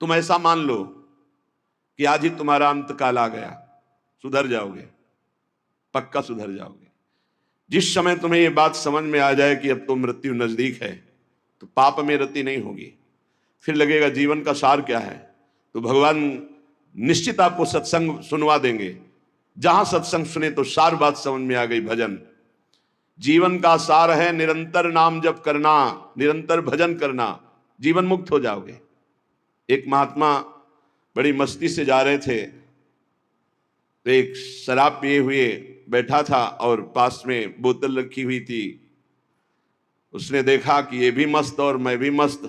तुम ऐसा मान लो कि आज ही तुम्हारा अंतकाल आ गया, सुधर जाओगे, पक्का सुधर जाओगे। जिस समय तुम्हें यह बात समझ में आ जाए कि अब तो मृत्यु नजदीक है, तो पाप में रति नहीं होगी। फिर लगेगा जीवन का सार क्या है, तो भगवान निश्चित आपको सत्संग सुनवा देंगे। जहां सत्संग सुने तो सार बात समझ में आ गई। भजन जीवन का सार है, निरंतर नाम जप करना, निरंतर भजन करना, जीवन मुक्त हो जाओगे। एक महात्मा बड़ी मस्ती से जा रहे थे, तो एक शराब पिए हुए बैठा था और पास में बोतल रखी हुई थी। उसने देखा कि ये भी मस्त और मैं भी मस्त।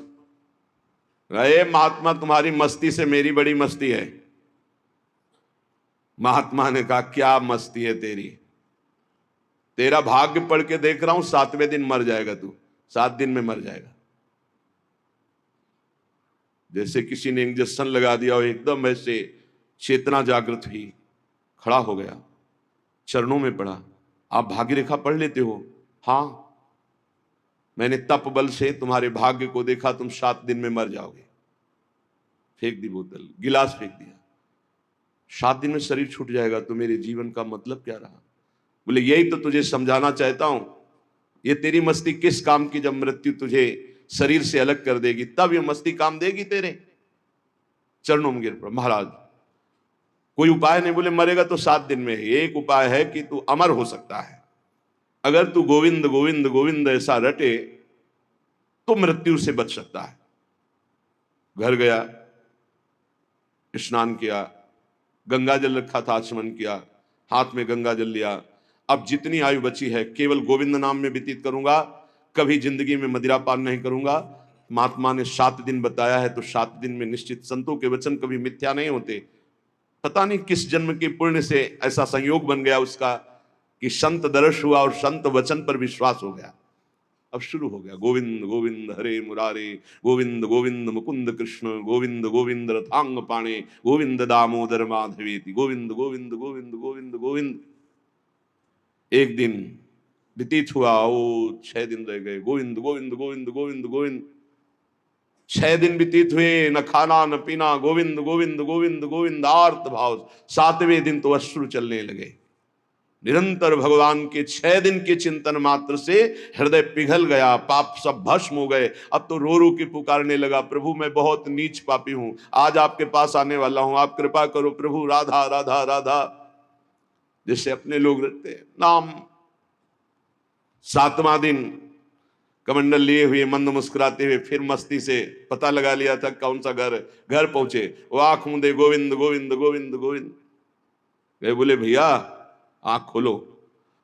अरे महात्मा, तुम्हारी मस्ती से मेरी बड़ी मस्ती है। महात्मा ने कहा, क्या मस्ती है तेरी? तेरा भाग्य पढ़ के देख रहा हूं, 7वें दिन मर जाएगा तू, 7 दिन में मर जाएगा। जैसे किसी ने इंजेक्शन लगा दिया और एकदम ऐसे चेतना जागृत हुई, खड़ा हो गया, चरणों में पड़ा। आप भाग्य रेखा पढ़ लेते हो? हाँ, मैंने तप बल से तुम्हारे भाग्य को देखा, तुम 7 दिन में मर जाओगे। फेंक दी बोतल, गिलास फेंक दिया। 7 दिन में शरीर छूट जाएगा, तो मेरे जीवन का मतलब क्या रहा? बोले यही तो तुझे समझाना चाहता हूं। ये तेरी मस्ती किस काम की, जब मृत्यु तुझे शरीर से अलग कर देगी, तब ये मस्ती काम देगी तेरे। चरणों में गिर पड़ा। महाराज कोई उपाय नहीं? बोले मरेगा तो 7 दिन में। एक उपाय है कि तू अमर हो सकता है। अगर तू गोविंद गोविंद गोविंद ऐसा रटे तो मृत्यु से बच सकता है। घर गया, स्नान किया, गंगा जल रखा था, आचमन किया, हाथ में गंगा जल लिया। अब जितनी आयु बची है केवल गोविंद नाम में व्यतीत करूंगा, कभी जिंदगी में मदिरा पान नहीं करूंगा। महात्मा ने 7 दिन बताया है, तो 7 दिन में निश्चित, संतों के वचन कभी मिथ्या नहीं होते। पता नहीं किस जन्म के पुण्य से ऐसा संयोग बन गया उसका कि संत दर्श हुआ और संत वचन पर विश्वास हो गया। अब शुरू हो गया, गोविंद गोविंद हरे मुरारे, गोविंद गोविंद मुकुंद कृष्ण, गोविंद गोविंद रथांग पाणे, गोविंद दामोदर माधवेति, गोविंद गोविंद गोविंद गोविंद गोविंद। एक दिन व्यतीत हुआ, ओ 6 दिन रह गए, गोविंद गोविंद गोविंद गोविंद गोविंद। 6 दिन व्यतीत हुए, न खाना न पीना, गोविंद गोविंद गोविंद गोविंद, आर्त भाव। 7वें दिन तो अश्रु चलने लगे। निरंतर भगवान के 6 दिन के चिंतन मात्र से हृदय पिघल गया, पाप सब भस्म हो गए। अब तो रो रो के पुकारने लगा, प्रभु मैं बहुत नीच पापी हूं, आज आपके पास आने वाला हूं, आप कृपा करो प्रभु, राधा राधा राधा, जैसे अपने लोग रहते हैं नाम। 7वां दिन कमंडल लिए हुए, मंद मुस्कुराते हुए, फिर मस्ती से पता लगा लिया था कौन सा घर पहुंचे। वो आंख मूंदे, गोविंद गोविंद गोविंद गोविंद। गए, बोले भैया आंख खोलो।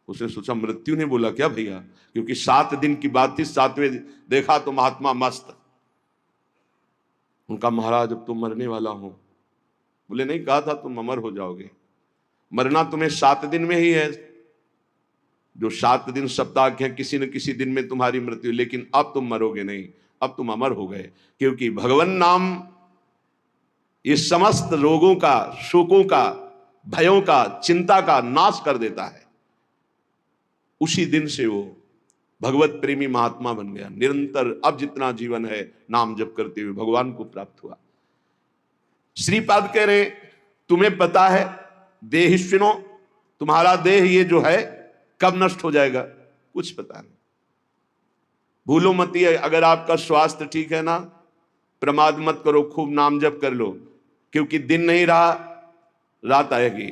उसने सोचा मृत्यु ने बोला क्या भैया, क्योंकि 7 दिन की बात थी। 7वें देखा तो महात्मा मस्त। उनका महाराज अब तुम मरने वाला हो। बोले नहीं, कहा था तुम अमर हो जाओगे। मरना तुम्हें 7 दिन में ही है, जो 7 दिन सप्ताह के हैं, किसी न किसी दिन में तुम्हारी मृत्यु। लेकिन अब तुम मरोगे नहीं, अब तुम अमर हो गए, क्योंकि भगवान नाम इस समस्त रोगों का, शोकों का, भयों का, चिंता का नाश कर देता है। उसी दिन से वो भगवत प्रेमी महात्मा बन गया। निरंतर अब जितना जीवन है नाम जप करते हुए भगवान को प्राप्त हुआ। श्रीपाद कह रहे, तुम्हें पता है देहिष्विनो, तुम्हारा देह ये जो है कब नष्ट हो जाएगा? कुछ पता नहीं। भूलो मत, अगर आपका स्वास्थ्य ठीक है ना, प्रमाद मत करो, खूब नाम जप कर लो, क्योंकि दिन नहीं रहा, रात आएगी,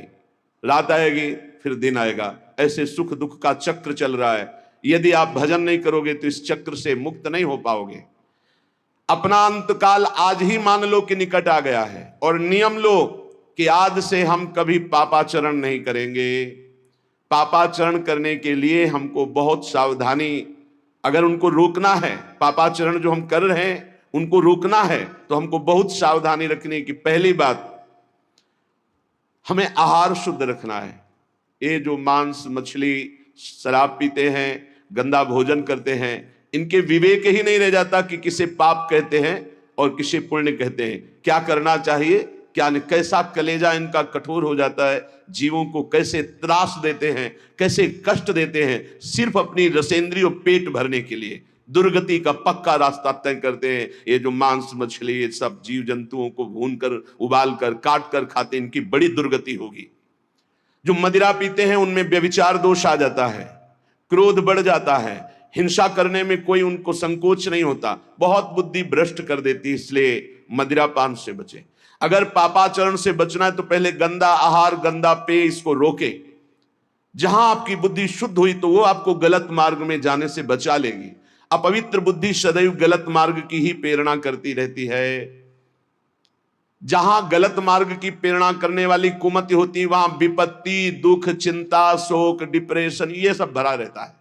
रात आएगी, फिर दिन आएगा। ऐसे सुख दुख का चक्र चल रहा है। यदि आप भजन नहीं करोगे तो इस चक्र से मुक्त नहीं हो पाओगे। अपना अंतकाल आज ही मान लो कि निकट आ गया है, और नियम लो कि आज से हम कभी पापाचरण नहीं करेंगे। पापाचरण करने के लिए हमको बहुत सावधानी, अगर उनको रोकना है, पापाचरण जो हम कर रहे हैं उनको रोकना है, तो हमको बहुत सावधानी रखने की। पहली बात, हमें आहार शुद्ध रखना है। ये जो मांस मछली शराब पीते हैं, गंदा भोजन करते हैं, इनके विवेक ही नहीं रह जाता कि किसे पाप कहते हैं और किसे पुण्य कहते हैं, क्या करना चाहिए क्या नहीं। कैसा कलेजा इनका कठोर हो जाता है, जीवों को कैसे त्रास देते हैं, कैसे कष्ट देते हैं, सिर्फ अपनी रसेंद्रिय पेट भरने के लिए। दुर्गति का पक्का रास्ता तय करते हैं। ये जो मांस मछली ये सब जीव जंतुओं को भून कर उबाल कर काट कर खाते हैं, इनकी बड़ी दुर्गति होगी। जो मदिरा पीते हैं उनमें व्यभिचार दोष आ जाता है, क्रोध बढ़ जाता है, हिंसा करने में कोई उनको संकोच नहीं होता, बहुत बुद्धि भ्रष्ट कर देती है। इसलिए मदिरा पान से बचे। अगर पापाचरण से बचना है तो पहले गंदा आहार गंदा पेय इसको रोके। जहां आपकी बुद्धि शुद्ध हुई तो वो आपको गलत मार्ग में जाने से बचा लेगी। अपवित्र बुद्धि सदैव गलत मार्ग की ही प्रेरणा करती रहती है। जहां गलत मार्ग की प्रेरणा करने वाली कुमति होती है वहां विपत्ति, दुख, चिंता, शोक, डिप्रेशन ये सब भरा रहता है।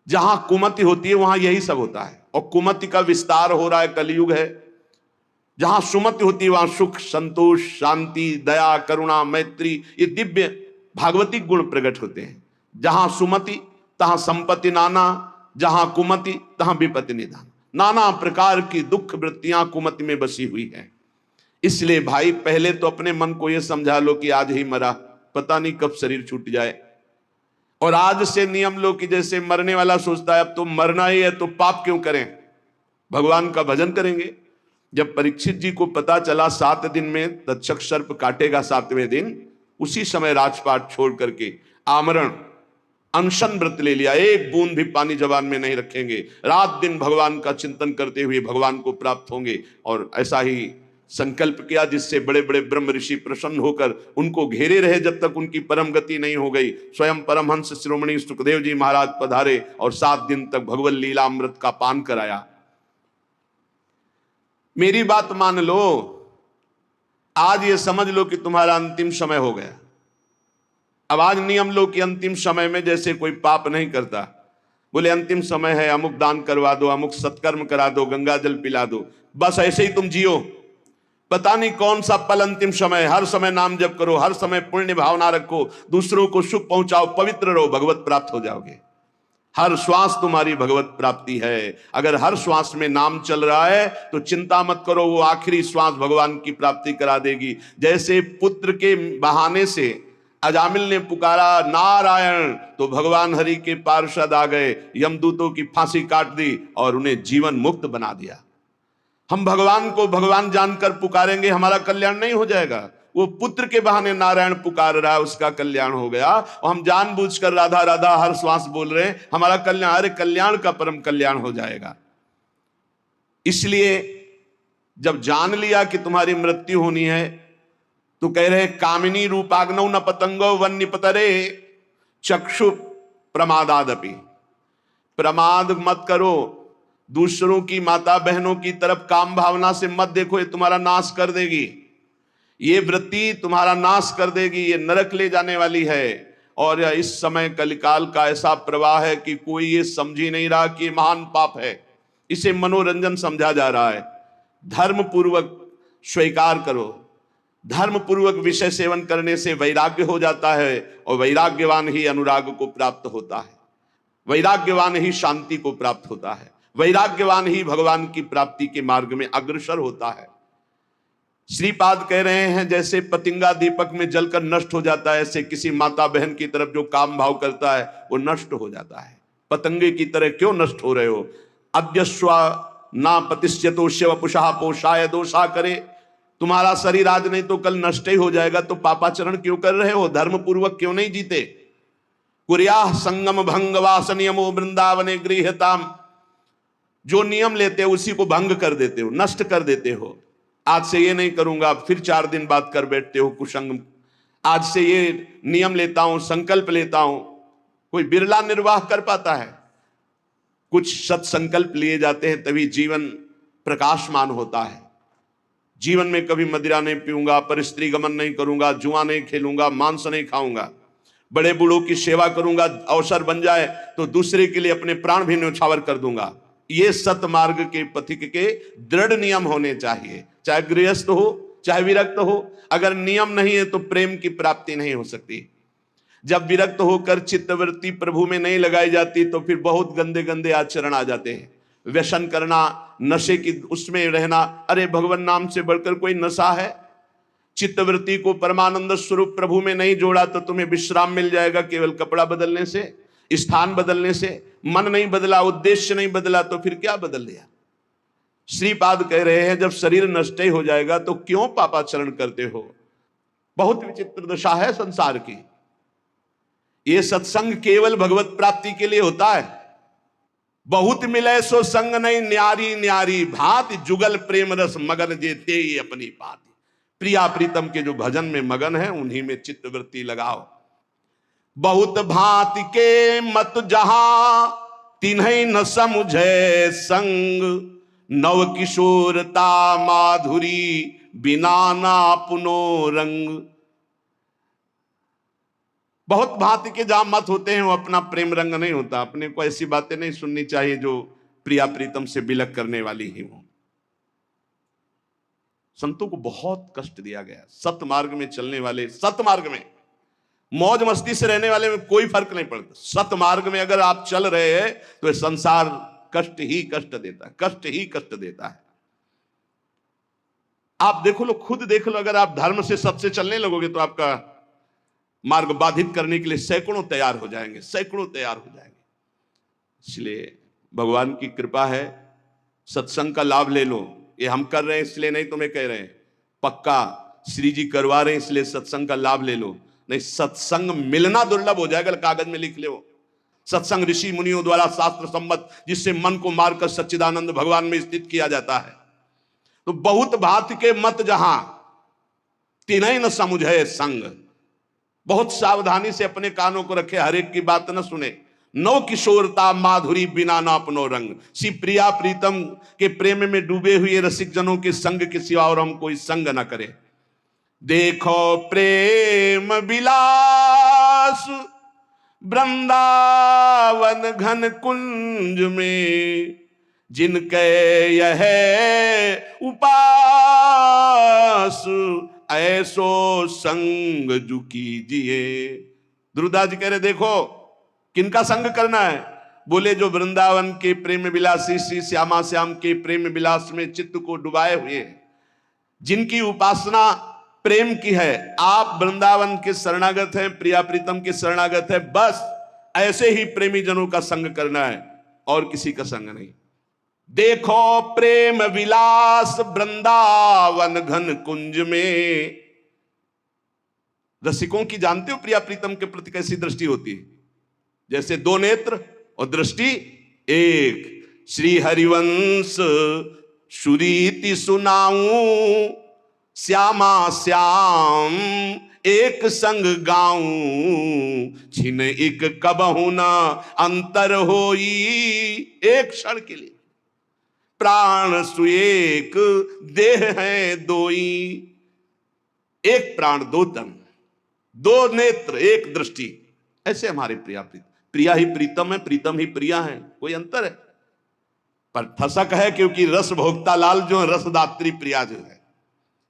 जहां कुमति होती है वहां यही सब होता है, और कुमति का विस्तार हो रहा है, कलयुग है। जहां सुमति होती है वहां सुख, संतोष, शांति, दया, करुणा, मैत्री ये दिव्य भागवतिक गुण प्रकट होते हैं। जहां सुमति तहां संपत्ति नाना, जहां कुमति तहां विपत्ति निधान। नाना प्रकार की दुख वृत्तियां कुमति में बसी हुई है। इसलिए भाई पहले तो अपने मन को यह समझा लो कि आज ही मरा, पता नहीं कब शरीर छूट जाए। और आज से नियम लो कि जैसे मरने वाला सोचता है अब तो मरना ही है तो पाप क्यों करें, भगवान का भजन करेंगे। जब परीक्षित जी को पता चला 7 दिन में तक्षक सर्प काटेगा 7वें दिन, उसी समय राजपाट छोड़ करके आमरण अनशन व्रत ले लिया। एक बूंद भी पानी जबान में नहीं रखेंगे, रात दिन भगवान का चिंतन करते हुए भगवान को प्राप्त होंगे। और ऐसा ही संकल्प किया जिससे बड़े बड़े ब्रह्म ऋषि प्रसन्न होकर उनको घेरे रहे जब तक उनकी परम गति नहीं हो गई। स्वयं परमहंस शिरोमणि सुखदेव जी महाराज पधारे और 7 दिन तक भगवत लीलामृत का पान कराया। मेरी बात मान लो, आज ये समझ लो कि तुम्हारा अंतिम समय हो गया। अब आज नियम लो कि अंतिम समय में जैसे कोई पाप नहीं करता, बोले अंतिम समय है अमुक दान करवा दो, अमुक सत्कर्म करा दो, गंगा जल पिला दो, बस ऐसे ही तुम जियो। पता नहीं कौन सा पल अंतिम समय, हर समय नाम जप करो, हर समय पुण्य भावना रखो, दूसरों को सुख पहुंचाओ, पवित्र रहो, भगवत प्राप्त हो जाओगे। हर श्वास तुम्हारी भगवत प्राप्ति है। अगर हर श्वास में नाम चल रहा है तो चिंता मत करो, वो आखिरी श्वास भगवान की प्राप्ति करा देगी। जैसे पुत्र के बहाने से अजामिल ने पुकारा नारायण तो भगवान हरि के पार्षद आ गए, यमदूतों की फांसी काट दी और उन्हें जीवन मुक्त बना दिया। हम भगवान को भगवान जानकर पुकारेंगे, हमारा कल्याण नहीं हो जाएगा। वो पुत्र के बहाने नारायण पुकार रहा है, उसका कल्याण हो गया। और हम जानबूझकर राधा राधा हर श्वास बोल रहे हैं, हमारा कल्याण, अरे कल्याण का परम कल्याण हो जाएगा। इसलिए जब जान लिया कि तुम्हारी मृत्यु होनी है तो कह रहे कामिनी रूपाग्नौ न पतंगो वन्य पतरे चक्षु प्रमादादपि। प्रमाद मत करो, दूसरों की माता बहनों की तरफ काम भावना से मत देखो, ये तुम्हारा नाश कर देगी। ये वृत्ति तुम्हारा नाश कर देगी, ये नरक ले जाने वाली है। और इस समय कलिकाल का ऐसा प्रवाह है कि कोई ये समझ ही नहीं रहा कि ये महान पाप है, इसे मनोरंजन समझा जा रहा है। धर्म पूर्वक स्वीकार करो। धर्म पूर्वक विषय सेवन करने से वैराग्य हो जाता है, और वैराग्यवान ही अनुराग को प्राप्त होता है, वैराग्यवान ही शांति को प्राप्त होता है, वैराग्यवान ही भगवान की प्राप्ति के मार्ग में अग्रसर होता है। श्रीपाद कह रहे हैं जैसे पतिंगा दीपक में जलकर नष्ट हो जाता है, ऐसे किसी माता बहन की तरफ जो काम भाव करता है वो नष्ट हो जाता है। पतंगे की तरह क्यों नष्ट हो रहे हो? अद्यस्वा ना पतिष्यतो शिव पुषा पोषाय दोषा करे। तुम्हारा शरीर आज नहीं तो कल नष्ट ही हो जाएगा, तो पापाचरण क्यों कर रहे हो? धर्म पूर्वक क्यों नहीं जीते? कुर्याः संगम भंग वास नियमो वृंदावने गृह्यताम। जो नियम लेते हो उसी को भंग कर देते हो, नष्ट कर देते हो। आज से ये नहीं करूंगा, फिर 4 दिन बाद कर बैठते हो कुसंग। आज से ये नियम लेता हूं, संकल्प लेता हूं। कोई बिरला निर्वाह कर पाता है। कुछ सत्संकल्प लिए जाते हैं तभी जीवन प्रकाशमान होता है। जीवन में कभी मदिरा नहीं पीऊंगा, परस्त्री गमन नहीं करूंगा, जुआ नहीं खेलूंगा, मांस नहीं खाऊंगा, बड़े बूढ़ों की सेवा करूंगा, अवसर बन जाए तो दूसरे के लिए अपने प्राण भी न्यौछावर कर दूंगा। ये सतमार्ग के पथिक के दृढ़ नियम होने चाहिए, चाहे गृहस्थ हो चाहे विरक्त हो। अगर नियम नहीं है तो प्रेम की प्राप्ति नहीं हो सकती। जब विरक्त होकर चित्तवृत्ति प्रभु में नहीं लगाई जाती तो फिर बहुत गंदे गंदे आचरण आ जाते हैं। व्यसन करना, नशे की उसमें रहना, अरे भगवान नाम से बढ़कर कोई नशा है? चित्तवृत्ति को परमानंद स्वरूप प्रभु में नहीं जोड़ा तो तुम्हें विश्राम मिल जाएगा केवल कपड़ा बदलने से। स्थान बदलने से मन नहीं बदला, उद्देश्य नहीं बदला, तो फिर क्या बदल लिया? श्रीपाद कह रहे हैं जब शरीर नष्ट ही हो जाएगा तो क्यों पापाचरण करते हो? बहुत विचित्र दशा है संसार की। ये सत्संग केवल भगवत प्राप्ति के लिए होता है। बहुत मिले सो संग नहीं, न्यारी न्यारी भांति, जुगल प्रेम रस मगन जेते ही अपनी पाती। प्रिया प्रीतम के जो भजन में मगन है उन्हीं में चित्त वृत्ति लगाओ। बहुत भांति के मत जहां, तिन्हीं न समुझे संग, नव किशोरता माधुरी बिना ना पुनो रंग। बहुत भांति के जहां मत होते हैं वो अपना प्रेम रंग नहीं होता। अपने को ऐसी बातें नहीं सुननी चाहिए जो प्रिया प्रीतम से बिलक करने वाली ही हो। संतों को बहुत कष्ट दिया गया। सतमार्ग में चलने वाले, सतमार्ग में मौज मस्ती से रहने वाले में कोई फर्क नहीं पड़ता। सतमार्ग में अगर आप चल रहे हैं तो संसार कष्ट ही कष्ट देता है, कष्ट ही कष्ट देता है। आप देखो लो, खुद देख लो, अगर आप धर्म से सत्य चलने लगोगे तो आपका मार्ग बाधित करने के लिए सैकड़ों तैयार हो जाएंगे, सैकड़ों तैयार हो जाएंगे। इसलिए भगवान की कृपा है, सत्संग का लाभ ले लो। ये हम कर रहे हैं इसलिए नहीं तुम्हें कह रहे हैं, पक्का श्री जी करवा रहे हैं इसलिए सत्संग का लाभ ले लो। नहीं, सत्संग मिलना दुर्लभ हो जाएगा, कागज में लिख लो। सत्संग ऋषि मुनियों द्वारा शास्त्र सम्मत, जिससे मन को मारकर सच्चिदानंद भगवान में स्थित किया जाता है। तो बहुत भांति के मत जहां, तिन्हीं न समुझे संग। बहुत सावधानी से अपने कानों को रखे, हर एक की बात न सुने। नौ किशोरता माधुरी बिना ना अपनो रंग। सी प्रिया प्रीतम के प्रेम में डूबे हुए रसिक जनों के संग के सिवा और हम कोई संग न करें। देखो प्रेम विलास वृंदावन घन कुंज में, जिनके यह उपास ऐसो संग जु कीजिए। ध्रुवदास जी कह रहे देखो किनका संग करना है? बोले जो वृंदावन के प्रेम विलासी श्री श्यामा श्याम के प्रेम विलास में चित्त को डुबाए हुए, जिनकी उपासना प्रेम की है। आप वृंदावन के शरणागत हैं, प्रिया प्रीतम के शरणागत हैं, बस ऐसे ही प्रेमी जनों का संग करना है और किसी का संग नहीं। देखो प्रेम विलास वृंदावन घन कुंज में। रसिकों की जानते हो प्रिया प्रीतम के प्रति कैसी दृष्टि होती है? जैसे दो नेत्र और दृष्टि एक। श्री हरिवंश सुरीति सुनाऊं, श्यामा श्याम एक संग गाऊं, छिन एक कबहु न अंतर होई। एक क्षण के लिए प्राण सुएक, देह है दोई। एक प्राण दो तन, दो नेत्र एक दृष्टि। ऐसे हमारे प्रिया प्रीतम, प्रिया ही प्रीतम है, प्रीतम ही प्रिया है, कोई अंतर है? पर ठसक है क्योंकि रस भोक्ता लाल जो है, रसदात्री प्रिया जो है,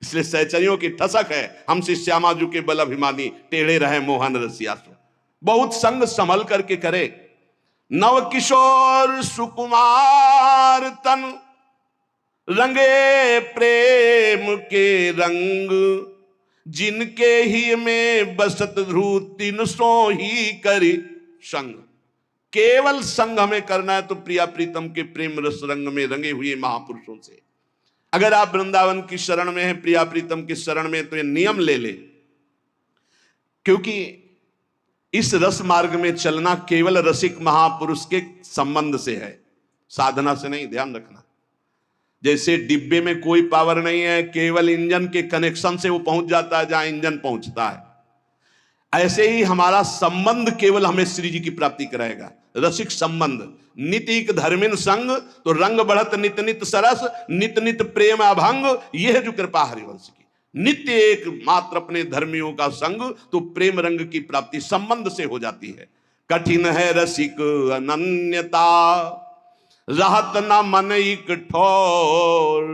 इसलिए सहचरियों की ठसक है। हम श्री श्यामाजू के बल अभिमानी, टेढ़े रहे मोहन रसियासु। बहुत संग संभल करके करे। नव किशोर सुकुमार तन, रंगे प्रेम के रंग, जिनके ही में बसत ध्रुव तीन सो ही करी संग। केवल संग हमें करना है तो प्रिया प्रीतम के प्रेम रस रंग में रंगे हुए महापुरुषों से। अगर आप वृंदावन की शरण में हैं, प्रिया प्रीतम की शरण में, तो ये नियम ले ले, क्योंकि इस रस मार्ग में चलना केवल रसिक महापुरुष के संबंध से है, साधना से नहीं। ध्यान रखना, जैसे डिब्बे में कोई पावर नहीं है, केवल इंजन के कनेक्शन से वो पहुंच जाता है जहां इंजन पहुंचता है, ऐसे ही हमारा संबंध केवल हमें श्री जी की प्राप्ति कराएगा। रसिक संबंध। नितिक धर्मिन संग, तो रंग बढ़त नित नित सरस, नित नित प्रेम अभंग। यह है जो कृपा हरिवंश की। नित्य एक मात्र अपने धर्मियों का संग, तो प्रेम रंग की प्राप्ति संबंध से हो जाती है। कठिन है रसिक अनन्यता, रहत न मन एक ठोर,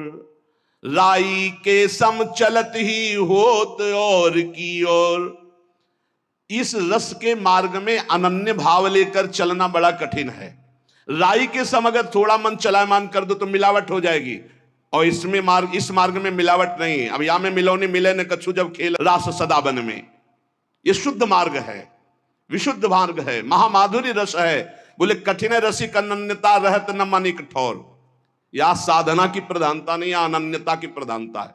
राई के सम चलत ही होत और की ओर। इस रस के मार्ग में अनन्य भाव लेकर चलना बड़ा कठिन है। राई के सम अगर थोड़ा मन चलायमान कर दो तो मिलावट हो जाएगी, और इस मार्ग में मिलावट नहीं है। अब या में मिलौने मिले न कछु जब खेल रास सदा बन में। ये शुद्ध मार्ग है। विशुद्ध मार्ग है, महामाधुर्य रस है। बोले कठिन रसिक अनन्यता रहत न मन कठोर। या साधना की प्रधानता नहीं, या अनन्यता की प्रधानता है।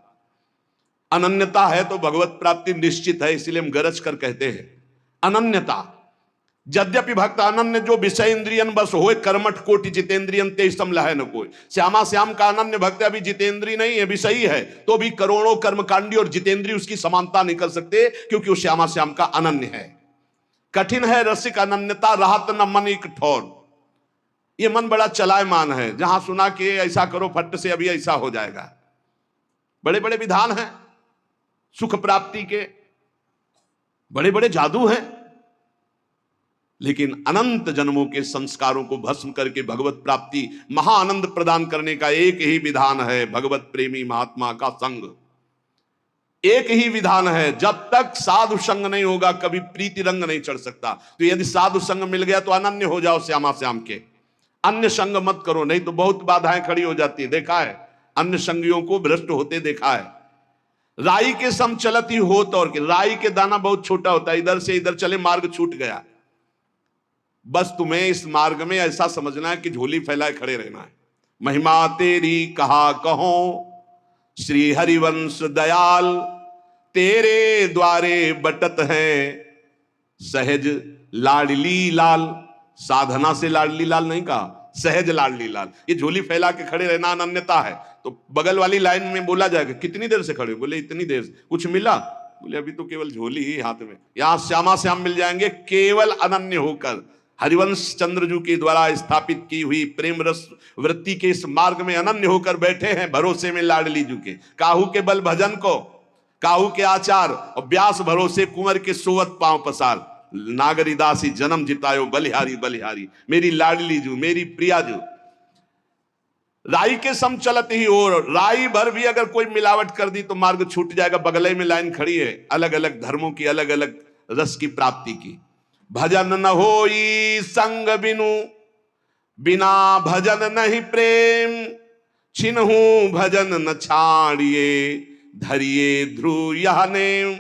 अनन्यता है तो भगवत प्राप्ति निश्चित है, इसलिए हम गरज कर कहते हैं अनन्यता। यद्यपि भक्त अनन्य जो विषय इंद्रियन बस होए, कर्मठ कोटि जितेंद्रियन ते समलह न कोई। श्यामा श्याम का अनन्य भक्त अभी जितेंद्री नहीं है, विषयी है, तो भी करोड़ों कर्मकांडी और जितेंद्री उसकी समानता नहीं कर सकते, क्योंकि वो श्यामा श्याम का अनन्य है। कठिन है रसिक अनन्यता रहत न मन कठोर। ये मन बड़ा चलायमान है, जहां सुना कि ऐसा करो फट से अभी ऐसा हो जाएगा। बड़े बड़े विधान हैं सुख प्राप्ति के, बड़े बड़े जादू हैं, लेकिन अनंत जन्मों के संस्कारों को भस्म करके भगवत प्राप्ति महाआनंद प्रदान करने का एक ही विधान है, भगवत प्रेमी महात्मा का संग। एक ही विधान है, जब तक साधु संग नहीं होगा कभी प्रीति रंग नहीं चढ़ सकता। तो यदि साधु संग मिल गया तो अनन्य हो जाओ श्यामा श्याम के, अन्य संग मत करो, नहीं तो बहुत बाधाएं खड़ी हो जाती है। देखा है अन्य संगियों को भ्रष्ट होते देखा है। राई के सम चलती हो तो, और राई के दाना बहुत छोटा होता है, इधर से इधर चले मार्ग छूट गया। बस तुम्हें इस मार्ग में ऐसा समझना है कि झोली फैलाए खड़े रहना है। महिमा तेरी कहा कहो श्री हरिवंश दयाल, तेरे द्वारे बटत है सहज लाडली लाल। साधना से लाडली लाल नहीं कहा, सहज लाडली लाल। ये झोली फैला के खड़े रहना अनन्यता है। तो बगल वाली लाइन में बोला जाएगा कितनी देर से खड़े, बोले इतनी देर से। कुछ मिला, बोले अभी तो केवल झोली ही हाथ में। यहां श्यामा श्याम मिल जाएंगे केवल अनन्य होकर। हरिवंश चंद्रजू के द्वारा स्थापित की हुई प्रेम रस वृत्ति के इस मार्ग में अनन्य होकर बैठे हैं, भरोसे में लाडली जू के। काहू के बल भजन को, काहू के आचार, और व्यास भरोसे कुंवर के सोवत पांव पसार। नागरी दासी जन्म जितायो बलिहारी बलिहारी, मेरी लाडली जू, मेरी प्रिया जू। राई के सम चलत ही हो, राई भर भी अगर कोई मिलावट कर दी तो मार्ग छूट जाएगा। बगले में लाइन खड़ी है अलग अलग धर्मों की, अलग अलग रस की प्राप्ति की। भजन न होई संग बिनु, बिना भजन नहीं प्रेम। छिन्हू भजन न छाड़िए, धरिए ध्रुव यह नेम।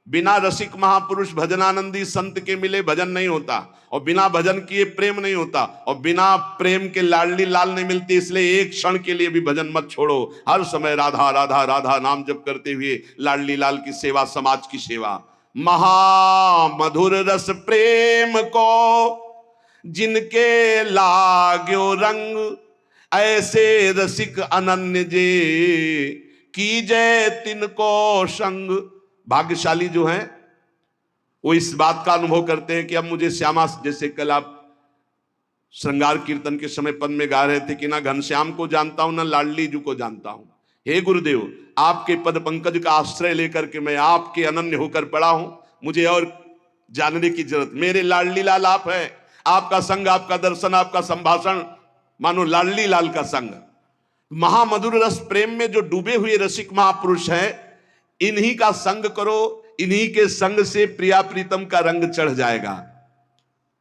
बिना रसिक महापुरुष भजनानंदी संत के मिले भजन नहीं होता, और बिना भजन किए प्रेम नहीं होता, और बिना प्रेम के लाडली लाल नहीं मिलती। इसलिए एक क्षण के लिए भी भजन मत छोड़ो, हर समय राधा राधा राधा नाम जप करते हुए लाडली लाल की सेवा, समाज की सेवा। महामधुर रस प्रेम को जिनके लाग्यो रंग, ऐसे रसिक अनन्य जे कीजय तिनको संग। भाग्यशाली जो हैं वो इस बात का अनुभव करते हैं कि अब मुझे श्यामा, जैसे कल आप श्रृंगार कीर्तन के समय पद में गा रहे थे कि ना घनश्याम को जानता हूं ना लाडली जू को जानता हूं। हे गुरुदेव, आपके पद पंकज का आश्रय लेकर के मैं आपके अनन्य होकर पड़ा हूं, मुझे और जानने की जरूरत। मेरे लाडली लाल आप हैं, आपका संग, आपका दर्शन, आपका संभाषण मानो लाडली लाल का संग। महामधुर रस प्रेम में जो डूबे हुए रसिक महापुरुष हैं, इन्हीं का संग करो, इन्हीं के संग से प्रिया प्रीतम का रंग चढ़ जाएगा।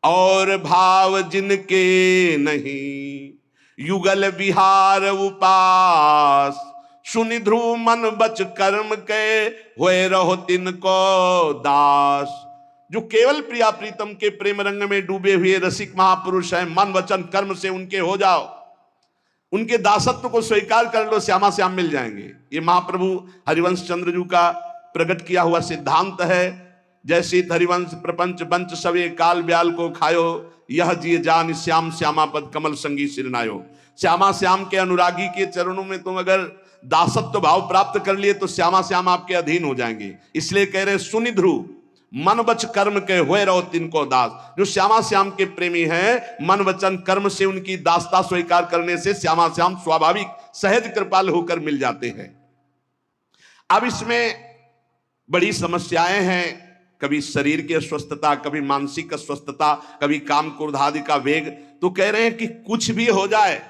और भाव जिनके नहीं युगल विहार उपास, सुनि ध्रुव मन बच कर्म के होए रहो तिनको दास। जो केवल प्रिया प्रीतम के प्रेम रंग में डूबे हुए रसिक महापुरुष हैं, मन वचन कर्म से उनके हो जाओ, उनके दासत्व को स्वीकार कर लो, श्यामा श्याम मिल जाएंगे। ये महाप्रभु हरिवंश चंद्रजू का प्रकट किया हुआ सिद्धांत है। जैसे हरिवंश प्रपंच बंच सवे काल ब्याल को खायो, यह जिय जान श्याम श्यामा पद कमल संगी सिरनायो। श्यामा श्याम के अनुरागी के चरणों में तुम अगर दासत्व भाव प्राप्त कर लिए तो श्यामा श्याम आपके अधीन हो जाएंगे। इसलिए कह रहे सुनि ध्रुव मन बच कर्म के हुए रहो तिनको दास। जो श्यामा श्याम के प्रेमी हैं, मन वचन कर्म से उनकी दासता स्वीकार करने से श्यामा श्याम स्वाभाविक सहज कृपाल होकर मिल जाते हैं। अब इसमें बड़ी समस्याएं हैं, कभी शरीर की अस्वस्थता, कभी मानसिक अस्वस्थता, कभी काम क्रोध आदि का वेग। तो कह रहे हैं कि कुछ भी हो जाए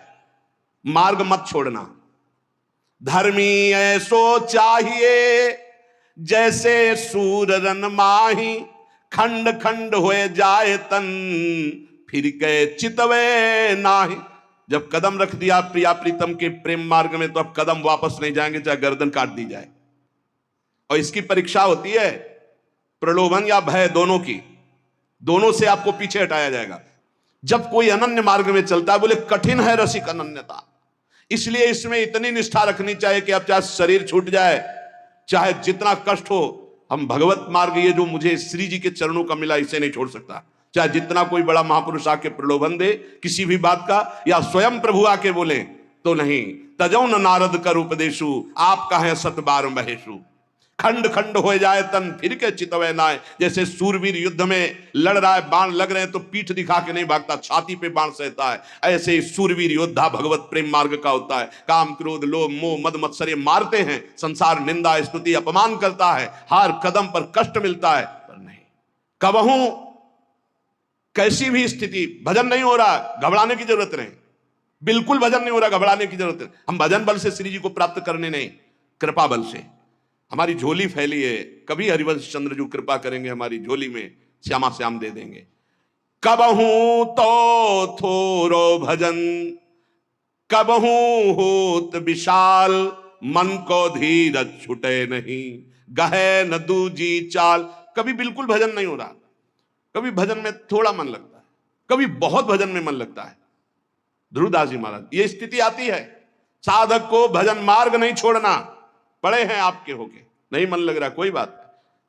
मार्ग मत छोड़ना। धर्मी ऐसो चाहिए जैसे सूर रन माही, खंड खंड होए जाए तन फिर के चितवे नाही। जब कदम रख दिया प्रिया प्रीतम के प्रेम मार्ग में तो अब कदम वापस नहीं जाएंगे, चाहे गर्दन काट दी जाए। और इसकी परीक्षा होती है प्रलोभन या भय दोनों की। दोनों से आपको पीछे हटाया जाएगा। जब कोई अनन्य मार्ग में चलता है, बोले कठिन है रसिक अनन्यता, इसलिए इसमें इतनी निष्ठा रखनी चाहिए कि अब चाहे शरीर छूट जाए, चाहे जितना कष्ट हो, हम भगवत मार्ग ये जो मुझे श्री जी के चरणों का मिला इसे नहीं छोड़ सकता। चाहे जितना कोई बड़ा महापुरुष आके प्रलोभन दे किसी भी बात का, या स्वयं प्रभु आके बोले तो नहीं। तजौ न नारद कर उपदेशु, आप कहें सत बार महेशु। खंड खंड हो जाए तन फिर के चितवे नाय। जैसे सूरवीर युद्ध में लड़ रहा है, बाण लग रहे हैं तो पीठ दिखा के नहीं भागता, छाती पे बाण सहता है। ऐसे ही सूरवीर योद्धा भगवत प्रेम मार्ग का होता है। काम क्रोध लोभ मोह मद मत्सर मारते हैं, संसार निंदा स्तुति अपमान करता है, हर कदम पर कष्ट मिलता है, पर नहीं, कबहू कैसी भी स्थिति भजन नहीं हो रहा, घबराने की जरूरत नहीं, बिल्कुल भजन नहीं हो रहा, घबराने की जरूरत नहीं। हम भजन बल से श्री जी को प्राप्त करने नहीं, कृपा बल से। हमारी झोली फैली है, कभी हरिवंश चंद्र जो कृपा करेंगे हमारी झोली में श्यामा श्याम दे देंगे। कबहू तो थोरो भजन, कबहू होत विशाल, मन को धीरज छुटे नहीं, गहे न दूजी चाल। कभी बिल्कुल भजन नहीं हो रहा, कभी भजन में थोड़ा मन लगता है, कभी बहुत भजन में मन लगता है। ध्रुवदास जी महाराज, ये स्थिति आती है। साधक को भजन मार्ग नहीं छोड़ना। पढ़े हैं आपके होके, नहीं मन लग रहा कोई बात,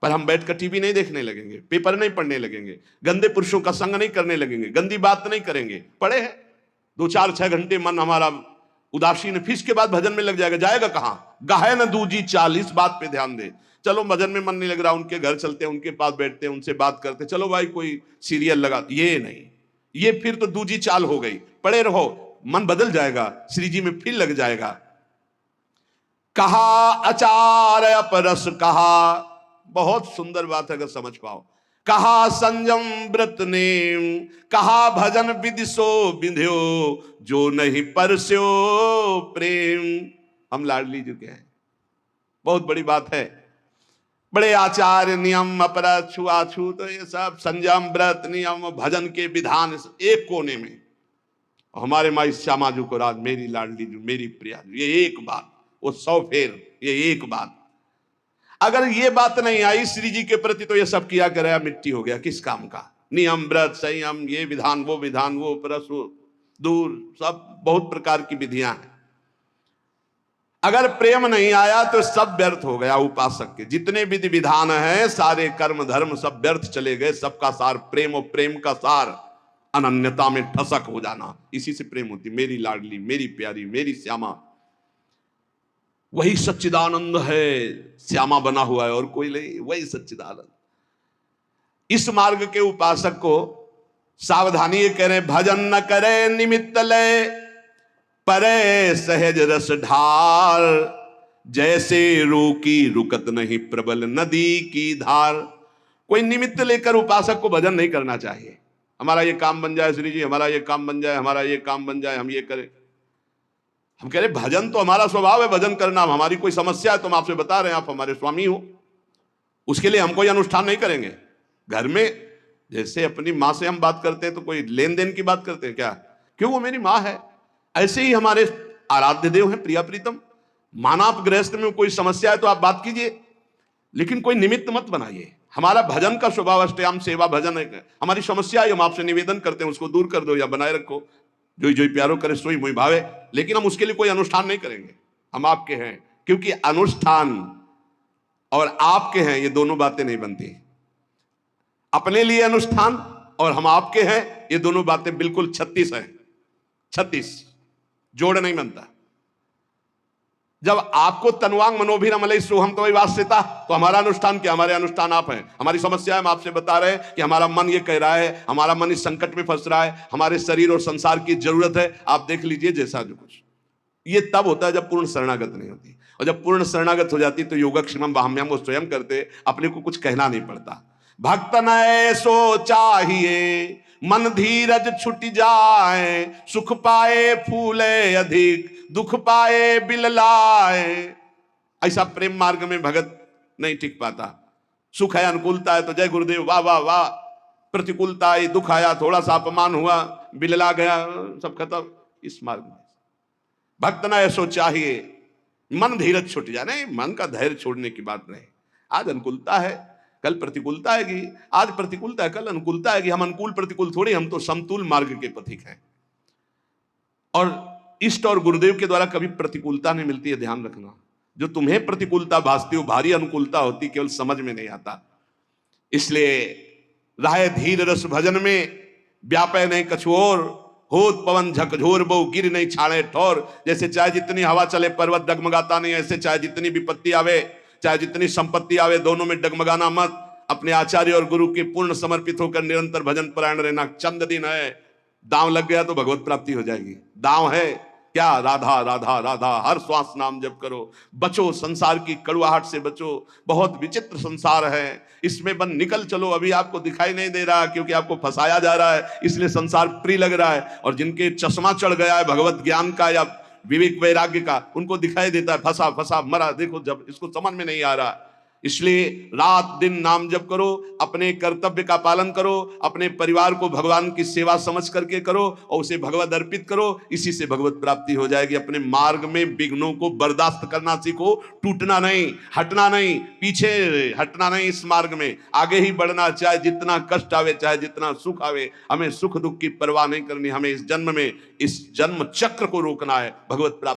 पर हम बैठकर टीवी नहीं देखने लगेंगे, पेपर नहीं पढ़ने लगेंगे, गंदे पुरुषों का संग नहीं करने लगेंगे, गंदी बात नहीं करेंगे। पढ़े हैं 2-4-6 घंटे मन हमारा उदासीन, फिर इसके बाद भजन में लग जाएगा। जाएगा कहां? गाहे न दूजी 40 बात पे ध्यान दे। चलो भजन में मन नहीं लग रहा, उनके घर चलते हैं, उनके पास बैठते हैं, उनसे बात करते, चलो भाई कोई सीरियल लगा, ये नहीं, ये फिर तो दूजी चाल हो गई। पड़े रहो, मन बदल जाएगा, श्री जी में फिर लग जाएगा। कहा आचार अपरस कहा, बहुत सुंदर बात है अगर समझ पाओ। कहा संयम व्रत नेम, कहा भजन विधि सो विंध्यो, जो नहीं परस्यो प्रेम। हम लाडली जी के हैं, बहुत बड़ी बात है। बड़े आचार नियम अपरस छुआछूत, तो ये सब संयम व्रत नियम भजन के विधान एक कोने में। हमारे माई श्यामा जी को राज, मेरी लाडली जी, मेरी प्रिया जी, ये एक बात, वो 100 फेर, ये एक बात। अगर ये बात नहीं आई श्री जी के प्रति तो ये सब किया कराया मिट्टी हो गया, किस काम का? नियम व्रत संयम, ये विधान वो विधान, वो परस वो दूर, सब बहुत प्रकार की विधियां हैं। अगर प्रेम नहीं आया तो सब व्यर्थ हो गया। उपासक के जितने विधि विधान हैं, सारे कर्म धर्म सब व्यर्थ चले गए। सबका सार प्रेम, और प्रेम का सार अनन्यता में ठसक हो जाना, इसी से प्रेम होती। मेरी लाडली, मेरी प्यारी, मेरी श्यामा, वही सच्चिदानंद है, श्यामा बना हुआ है और कोई नहीं, वही सच्चिदानंद। इस मार्ग के उपासक को सावधानी ये कह रहे, भजन न करे निमित्त लय, परे सहज रस ढार, जैसे रोकी रुकत नहीं प्रबल नदी की धार। कोई निमित्त लेकर उपासक को भजन नहीं करना चाहिए। हमारा ये काम बन जाए श्री जी, हमारा ये काम बन जाए, हमारा ये काम बन जाए, हम ये करें। हम कह रहे भजन तो हमारा स्वभाव है, भजन करना। हमारी कोई समस्या है तो हम आपसे बता रहे हैं, आप हमारे स्वामी हो, उसके लिए हम कोई अनुष्ठान नहीं करेंगे। घर में जैसे अपनी माँ से हम बात करते हैं तो कोई लेन देन की बात करते हैं क्या? क्यों, वो मेरी माँ है। ऐसे ही हमारे आराध्य देव हैं, प्रिया प्रीतम। माना आप गृहस्थ में कोई समस्या है तो आप बात कीजिए, लेकिन कोई निमित्त मत बनाइए। हमारा भजन का स्वभाव अष्टयाम सेवा भजन है। हमारी समस्या है, हम आपसे निवेदन करते हैं उसको दूर कर दो या बनाए रखो। जो जो प्यारो करे सोई मोहि भावे, लेकिन हम उसके लिए कोई अनुष्ठान नहीं करेंगे। हम आपके हैं, क्योंकि अनुष्ठान और आपके हैं ये दोनों बातें नहीं बनती। अपने लिए अनुष्ठान और हम आपके हैं, ये दोनों बातें बिल्कुल 36 हैं। 36 जोड़ नहीं बनता। जब आपको तनवांग मनोभिरमलय सोहम तो वास्यता, तो हमारा अनुष्ठान क्या? हमारे अनुष्ठान आप हैं। हमारी समस्या है, हम आपसे बता रहे हैं कि हमारा मन ये कह रहा है, हमारा मन इस संकट में फंस रहा है, हमारे शरीर और संसार की जरूरत है, आप देख लीजिए जैसा जो कुछ। ये तब होता है जब पूर्ण शरणागत नहीं होती, और जब पूर्ण शरणागत हो जाती तो योगक्षेमम वाहम्यम वो स्वयं करते, अपने को कुछ कहना नहीं पड़ता। भक्त न ऐसो चाहिए, मन धीरज छुट जाए, सुख पाए फूले अधिक, दुख पाए बिललाए। ऐसा प्रेम मार्ग में भगत नहीं टिक पाता। सुख है, अनुकूलता है तो जय गुरुदेव, वाह वाह वाह। प्रतिकूलता आई, दुख आया, थोड़ा सा अपमान हुआ, बिलला गया, सब खत्म। इस मार्ग में भक्त न ऐसो चाहिए, मन धीरज छुट जाए। नहीं, मन का धैर्य छोड़ने की बात नहीं। आज अनुकूलता है, कल प्रतिकूलता आएगी, आज प्रतिकूलता है, कल अनुकूलता आएगी। हम अनुकूल प्रतिकूल थोड़ी, हम तो समतुल मार्ग के पथिक हैं। और इष्ट और गुरुदेव के द्वारा कभी प्रतिकूलता नहीं मिलती है, ध्यान रखना। जो तुम्हें प्रतिकूलता भासती हो, भारी अनुकूलता होती, केवल समझ में नहीं आता। इसलिए राय धीर रस भजन में व्यापे नहीं कछु और, होत पवन झकझोर बहु गिर नहीं छाड़े ठोर। जैसे चाहे जितनी हवा चले पर्वत डगमगाता नहीं, ऐसे चाहे जितनी विपत्ति आवे, चाहे जितनी संपत्ति आवे, दोनों में डगमगाना मत। अपने आचार्य और गुरु के पूर्ण समर्पित होकर निरंतर भजन परायण रहना। चंद दिन है, दांव लग गया तो भगवत प्राप्ति हो जाएगी। दांव है क्या? राधा राधा राधा, हर श्वास नाम जप करो। बचो, संसार की कड़ुआहट से बचो। बहुत विचित्र संसार है, इसमें बन निकल चलो। अभी आपको दिखाई नहीं दे रहा क्योंकि आपको फंसाया जा रहा है, इसलिए संसार प्रिय लग रहा है। और जिनके चश्मा चढ़ गया है भगवत ज्ञान का या विवेक वैराग्य का, उनको दिखाई देता है फंसा फंसा मरा। देखो, जब इसको समझ में नहीं आ रहा, इसलिए रात दिन नाम जप करो, अपने कर्तव्य का पालन करो, अपने परिवार को भगवान की सेवा समझ करके करो और उसे भगवत अर्पित करो। इसी से भगवत प्राप्ति हो जाएगी। अपने मार्ग में विघ्नों को बर्दाश्त करना सीखो, टूटना नहीं, हटना नहीं, पीछे हटना नहीं। इस मार्ग में आगे ही बढ़ना, चाहे जितना कष्ट आवे, चाहे जितना सुख आवे। हमें सुख दुख की परवाह नहीं करनी। हमें इस जन्म में, इस जन्म चक्र को रोकना है। भगवत प्राप्ति